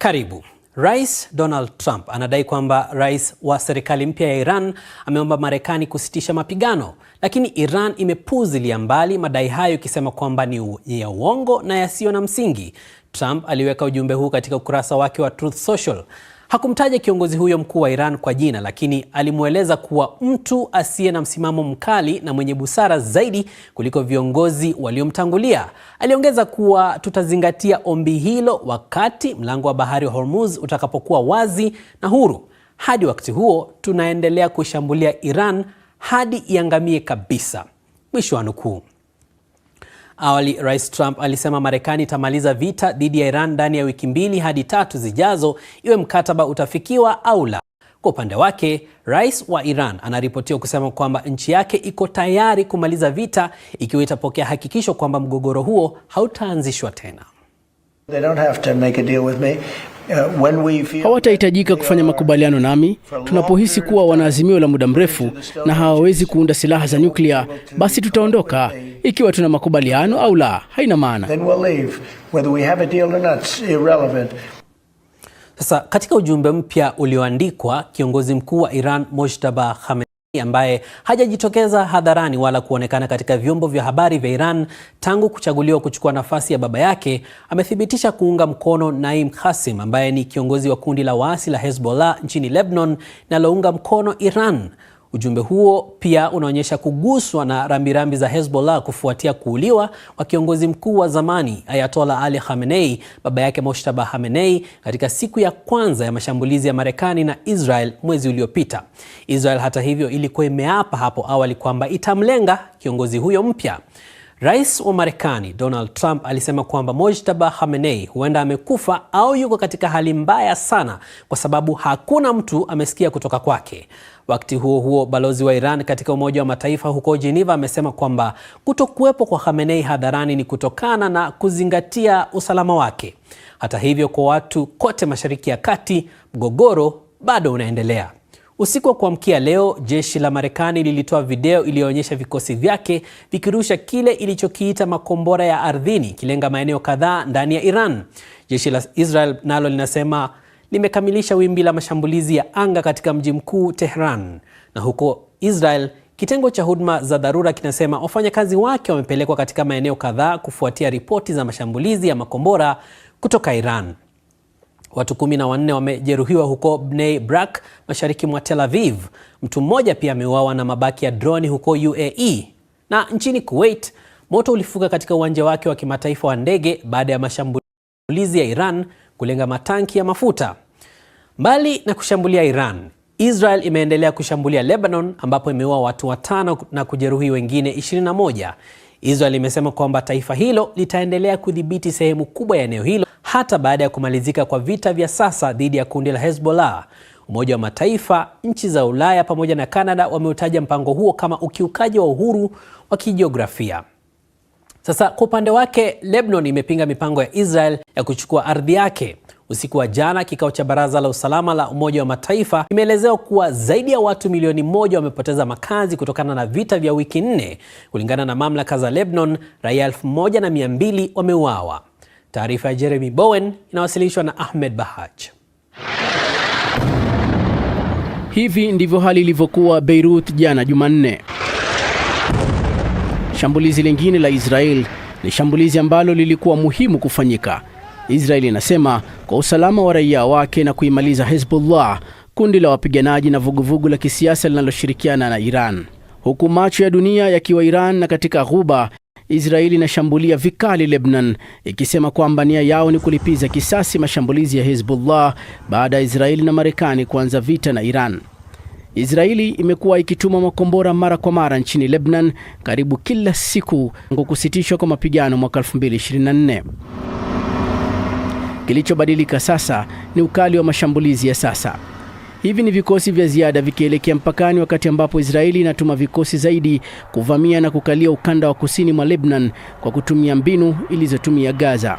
Karibu. Rais Donald Trump anadai kwamba rais wa serikali mpya ya Iran ameomba Marekani kusitisha mapigano, lakini Iran imepuuzilia mbali madai hayo ikisema kwamba ni ya uongo na yasiyo na msingi. Trump aliweka ujumbe huu katika ukurasa wake wa Truth Social. Hakumtaja kiongozi huyo mkuu wa Iran kwa jina, lakini alimueleza kuwa mtu asiye na msimamo mkali na mwenye busara zaidi kuliko viongozi waliomtangulia. Aliongeza kuwa tutazingatia ombi hilo wakati mlango wa bahari wa Hormuz utakapokuwa wazi na huru. Hadi wakati huo tunaendelea kushambulia Iran hadi iangamie kabisa. Mwisho wa nukuu. Awali, Rais Trump alisema Marekani itamaliza vita dhidi ya Iran ndani ya wiki 2 hadi 3 zijazo, iwe mkataba utafikiwa au la. Kwa upande wake, rais wa Iran anaripotiwa kusema kwamba nchi yake iko tayari kumaliza vita ikiwa itapokea hakikisho kwamba mgogoro huo hautaanzishwa tena. They don't have to make a deal with me. Hawatahitajika kufanya makubaliano nami. Tunapohisi kuwa wana azimio la muda mrefu na hawawezi kuunda silaha za nyuklia, basi tutaondoka. Ikiwa tuna makubaliano au la, haina maana. Sasa katika ujumbe mpya ulioandikwa, kiongozi mkuu wa Iran Mojtaba Khamenei, ambaye hajajitokeza hadharani wala kuonekana katika vyombo vya habari vya Iran tangu kuchaguliwa kuchukua nafasi ya baba yake, amethibitisha kuunga mkono Naim Qassem, ambaye ni kiongozi wa kundi la waasi la Hezbollah nchini Lebanon linalounga mkono Iran. Ujumbe huo pia unaonyesha kuguswa na rambirambi za Hezbollah kufuatia kuuliwa kwa kiongozi mkuu wa zamani Ayatollah Ali Khamenei, baba yake Mojtaba Khamenei, katika siku ya kwanza ya mashambulizi ya Marekani na Israel mwezi uliopita. Israel hata hivyo ilikuwa imeapa hapo awali kwamba itamlenga kiongozi huyo mpya. Rais wa Marekani Donald Trump alisema kwamba Mojtaba Khamenei huenda amekufa au yuko katika hali mbaya sana kwa sababu hakuna mtu amesikia kutoka kwake. Wakati huo huo, balozi wa Iran katika Umoja wa Mataifa huko Geneva amesema kwamba kutokuwepo kwa Khamenei hadharani ni kutokana na kuzingatia usalama wake. Hata hivyo, kwa watu kote Mashariki ya Kati, mgogoro bado unaendelea. Usiku wa kuamkia leo, jeshi la Marekani lilitoa video iliyoonyesha vikosi vyake vikirusha kile ilichokiita makombora ya ardhini kilenga maeneo kadhaa ndani ya Iran. Jeshi la Israel nalo linasema limekamilisha wimbi la mashambulizi ya anga katika mji mkuu Tehran. Na huko Israel, kitengo cha huduma za dharura kinasema wafanyakazi wake wamepelekwa katika maeneo kadhaa kufuatia ripoti za mashambulizi ya makombora kutoka Iran. Watu 14 wamejeruhiwa huko Bnei Brak, mashariki mwa Tel Aviv. Mtu mmoja pia ameuawa na mabaki ya droni huko UAE. Na nchini Kuwait, moto ulifuka katika uwanja wake wa kimataifa wa ndege baada ya mashambulizi ya Iran kulenga matanki ya mafuta. Mbali na kushambulia Iran, Israel imeendelea kushambulia Lebanon, ambapo imeua watu 5 na kujeruhi wengine 21. Israel imesema kwamba taifa hilo litaendelea kudhibiti sehemu kubwa ya eneo hilo hata baada ya kumalizika kwa vita vya sasa dhidi ya kundi la Hezbollah. Umoja wa Mataifa, nchi za Ulaya pamoja na Canada wameutaja mpango huo kama ukiukaji wa uhuru wa kijiografia. Sasa kwa upande wake, Lebanon imepinga mipango ya Israel ya kuchukua ardhi yake. Usiku wa jana, kikao cha Baraza la Usalama la Umoja wa Mataifa imeelezewa kuwa zaidi ya watu milioni 1 wamepoteza makazi kutokana na vita vya wiki 4. Kulingana na mamlaka za Lebanon, raia 1200 wameuawa. Taarifa ya Jeremy Bowen inawasilishwa na Ahmed Bahaj. Hivi ndivyo hali ilivyokuwa Beirut jana Jumanne. Shambulizi lingine la Israel ni shambulizi ambalo lilikuwa muhimu kufanyika. Israel inasema kwa usalama wa raia wake na kuimaliza Hezbollah, kundi la wapiganaji na vuguvugu la kisiasa linaloshirikiana na Iran. Huku macho ya dunia yakiwa Iran na katika Ghuba, Israeli inashambulia vikali Lebanon, ikisema kwamba nia yao ni kulipiza kisasi mashambulizi ya Hezbollah baada ya Israeli na Marekani kuanza vita na Iran. Israeli imekuwa ikituma makombora mara kwa mara nchini Lebanon karibu kila siku tangu kusitishwa kwa mapigano mwaka 2024. Kilichobadilika sasa ni ukali wa mashambulizi ya sasa. Hivi ni vikosi vya ziada vikielekea mpakani, wakati ambapo Israeli inatuma vikosi zaidi kuvamia na kukalia ukanda wa kusini mwa Lebanon kwa kutumia mbinu ilizotumia Gaza.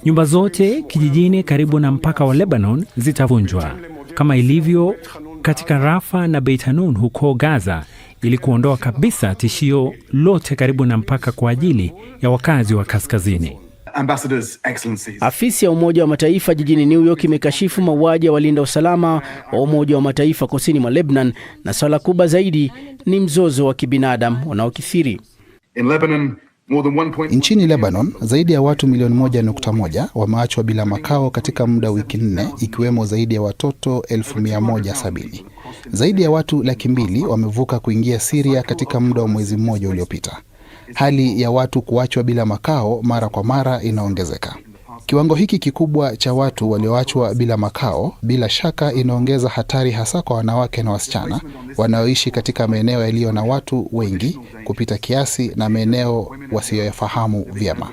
Nyumba zote kijijini karibu na mpaka wa Lebanon zitavunjwa kama ilivyo katika Rafa na Beit Hanun huko Gaza, ili kuondoa kabisa tishio lote karibu na mpaka kwa ajili ya wakazi wa kaskazini. Ambassadors, Excellencies. Afisi ya Umoja wa Mataifa jijini New York imekashifu mauaji ya walinda usalama wa Umoja wa Mataifa kusini mwa Lebanon, na swala kubwa zaidi ni mzozo wa kibinadamu unaokithiri. Nchini Lebanon, zaidi ya watu milioni 1.1 wameachwa bila makao katika muda wiki 4, ikiwemo zaidi ya watoto 170,000. Zaidi ya watu 200,000 wamevuka kuingia Syria katika muda wa mwezi mmoja uliopita. Hali ya watu kuachwa bila makao mara kwa mara inaongezeka. Kiwango hiki kikubwa cha watu walioachwa bila makao bila shaka inaongeza hatari, hasa kwa wanawake na wasichana wanaoishi katika maeneo yaliyo na watu wengi kupita kiasi na maeneo wasiyoyafahamu vyema.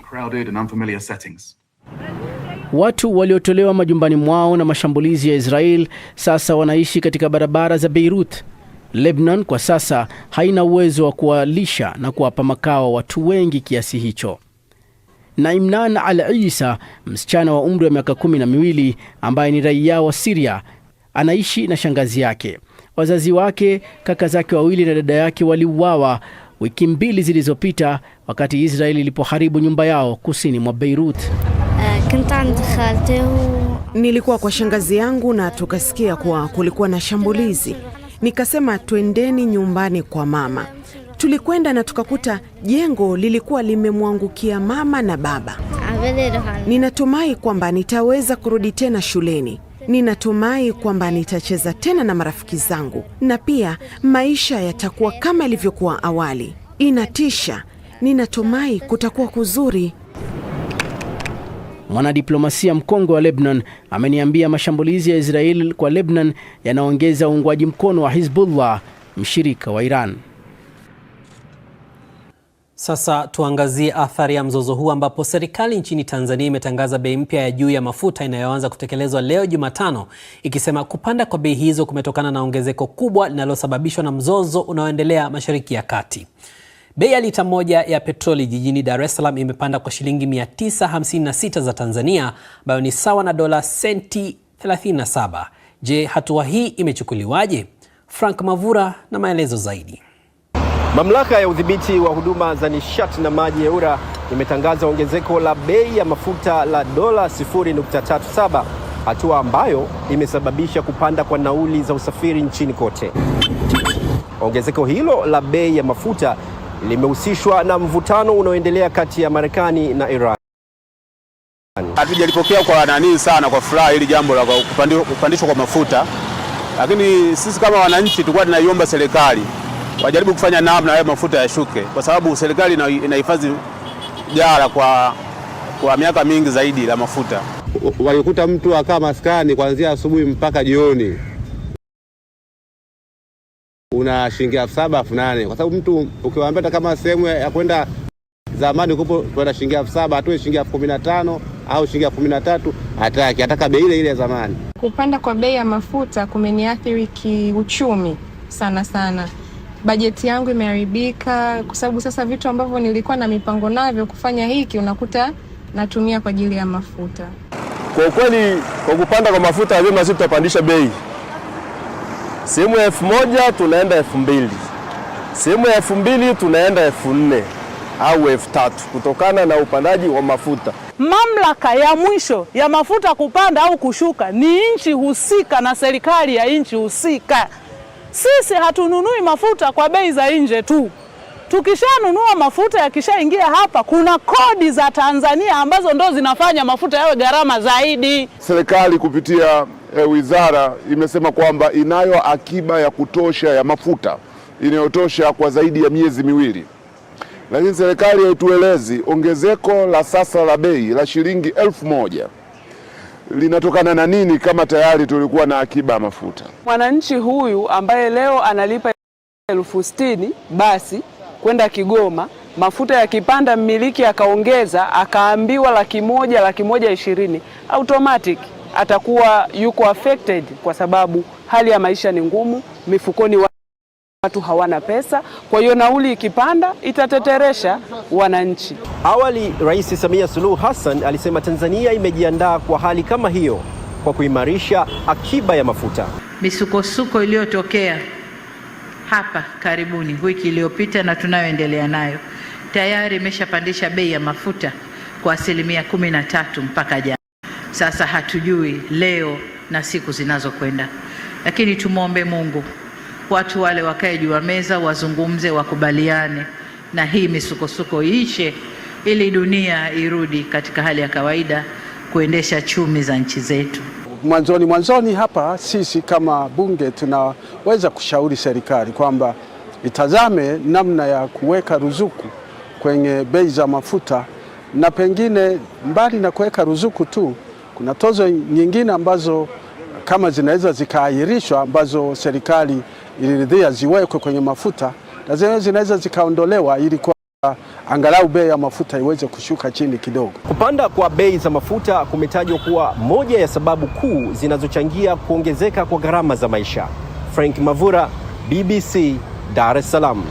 Watu waliotolewa majumbani mwao na mashambulizi ya Israel sasa wanaishi katika barabara za Beirut. Lebanon kwa sasa haina uwezo wa kuwalisha na kuwapa makao watu wengi kiasi hicho. Naimnan Al-Isa, msichana wa umri wa miaka 12 ambaye ni raia wa Syria, anaishi na shangazi yake. Wazazi wake, kaka zake wawili na dada yake waliuawa wiki 2 zilizopita wakati Israeli ilipoharibu nyumba yao kusini mwa Beirut. Nilikuwa kwa shangazi yangu na tukasikia kuwa kulikuwa na shambulizi. Nikasema twendeni nyumbani kwa mama. Tulikwenda na tukakuta jengo lilikuwa limemwangukia mama na baba. Ninatumai kwamba nitaweza kurudi tena shuleni. Ninatumai kwamba nitacheza tena na marafiki zangu, na pia maisha yatakuwa kama ilivyokuwa awali. Inatisha. Ninatumai kutakuwa kuzuri. Mwanadiplomasia mkongwe wa Lebanon ameniambia mashambulizi ya Israel kwa Lebanon yanaongeza uungwaji mkono wa Hezbollah, mshirika wa Iran. Sasa tuangazie athari ya mzozo huu, ambapo serikali nchini Tanzania imetangaza bei mpya ya juu ya mafuta inayoanza kutekelezwa leo Jumatano, ikisema kupanda kwa bei hizo kumetokana na ongezeko kubwa linalosababishwa na mzozo unaoendelea Mashariki ya Kati. Bei ya lita moja ya petroli jijini Dar es Salaam imepanda kwa shilingi 956 za Tanzania, ambayo ni sawa na dola senti 37. Je, hatua hii imechukuliwaje? Frank Mavura na maelezo zaidi. Mamlaka ya udhibiti wa huduma za nishati na maji EWURA imetangaza ongezeko la bei ya mafuta la dola 0.37, hatua ambayo imesababisha kupanda kwa nauli za usafiri nchini kote. Ongezeko hilo la bei ya mafuta limehusishwa na mvutano unaoendelea kati ya Marekani na Iran. Hatujalipokea kwa nani sana kwa furaha hili jambo la kupandishwa kwa mafuta, lakini sisi kama wananchi tulikuwa tunaiomba serikali wajaribu kufanya namna hayo mafuta yashuke, kwa sababu serikali inahifadhi jara kwa miaka mingi zaidi la mafuta. Walikuta mtu akaa maskani kuanzia asubuhi mpaka jioni, una shilingi 7,000 8,000, kwa sababu mtu ukiwaambia kama sehemu ya kwenda zamani kupo kwenda shilingi 7,000 atoe shilingi 15,000 au shilingi 13,000, ataka bei ile ya zamani. Kupanda kwa bei ya mafuta kumeniathiri kiuchumi sana sana. Bajeti yangu imeharibika kwa sababu sasa vitu ambavyo nilikuwa na mipango navyo kufanya hiki unakuta natumia kwa ajili ya mafuta. Kwa kweli kwa kupanda kwa mafuta lazima sisi tutapandisha bei. Sehemu ya 1,000 tunaenda 2,000. Sehemu ya 2,000 tunaenda 4,000 au 3,000 kutokana na upandaji wa mafuta. Mamlaka ya mwisho ya mafuta kupanda au kushuka ni nchi husika na serikali ya nchi husika. Sisi hatununui mafuta kwa bei za nje tu. Tukishanunua mafuta yakishaingia hapa, kuna kodi za Tanzania ambazo ndo zinafanya mafuta yawe gharama zaidi. Serikali kupitia wizara imesema kwamba inayo akiba ya kutosha ya mafuta inayotosha kwa zaidi ya miezi 2. Lakini serikali haituelezi ongezeko la sasa la bei la shilingi 1,000 linatokana na nini kama tayari tulikuwa na akiba ya mafuta. Mwananchi huyu ambaye leo analipa 60,000 basi kwenda Kigoma, mafuta yakipanda mmiliki akaongeza akaambiwa 100,000, 120,000, automatic atakuwa yuko affected, kwa sababu hali ya maisha ni ngumu, mifukoni watu hawana pesa. Kwa hiyo nauli ikipanda itateteresha wananchi. Awali Rais Samia Suluhu Hassan alisema Tanzania imejiandaa kwa hali kama hiyo kwa kuimarisha akiba ya mafuta. Misukosuko iliyotokea hapa karibuni wiki iliyopita na tunayoendelea nayo tayari imeshapandisha bei ya mafuta kwa 13% mpaka jana. Sasa hatujui leo na siku zinazokwenda, lakini tumwombe Mungu watu wale wakae juu ya meza, wazungumze, wakubaliane na hii misukosuko iishe, ili dunia irudi katika hali ya kawaida kuendesha chumi za nchi zetu. Mwanzoni hapa sisi kama bunge tunaweza kushauri serikali kwamba itazame namna ya kuweka ruzuku kwenye bei za mafuta, na pengine mbali na kuweka ruzuku tu, kuna tozo nyingine ambazo kama zinaweza zikaahirishwa, ambazo serikali iliridhia ziwekwe kwenye mafuta, na zinaweza zikaondolewa ili kwa angalau bei ya mafuta iweze kushuka chini kidogo. Kupanda kwa bei za mafuta kumetajwa kuwa moja ya sababu kuu zinazochangia kuongezeka kwa gharama za maisha. Frank Mavura, BBC, Dar es Salaam.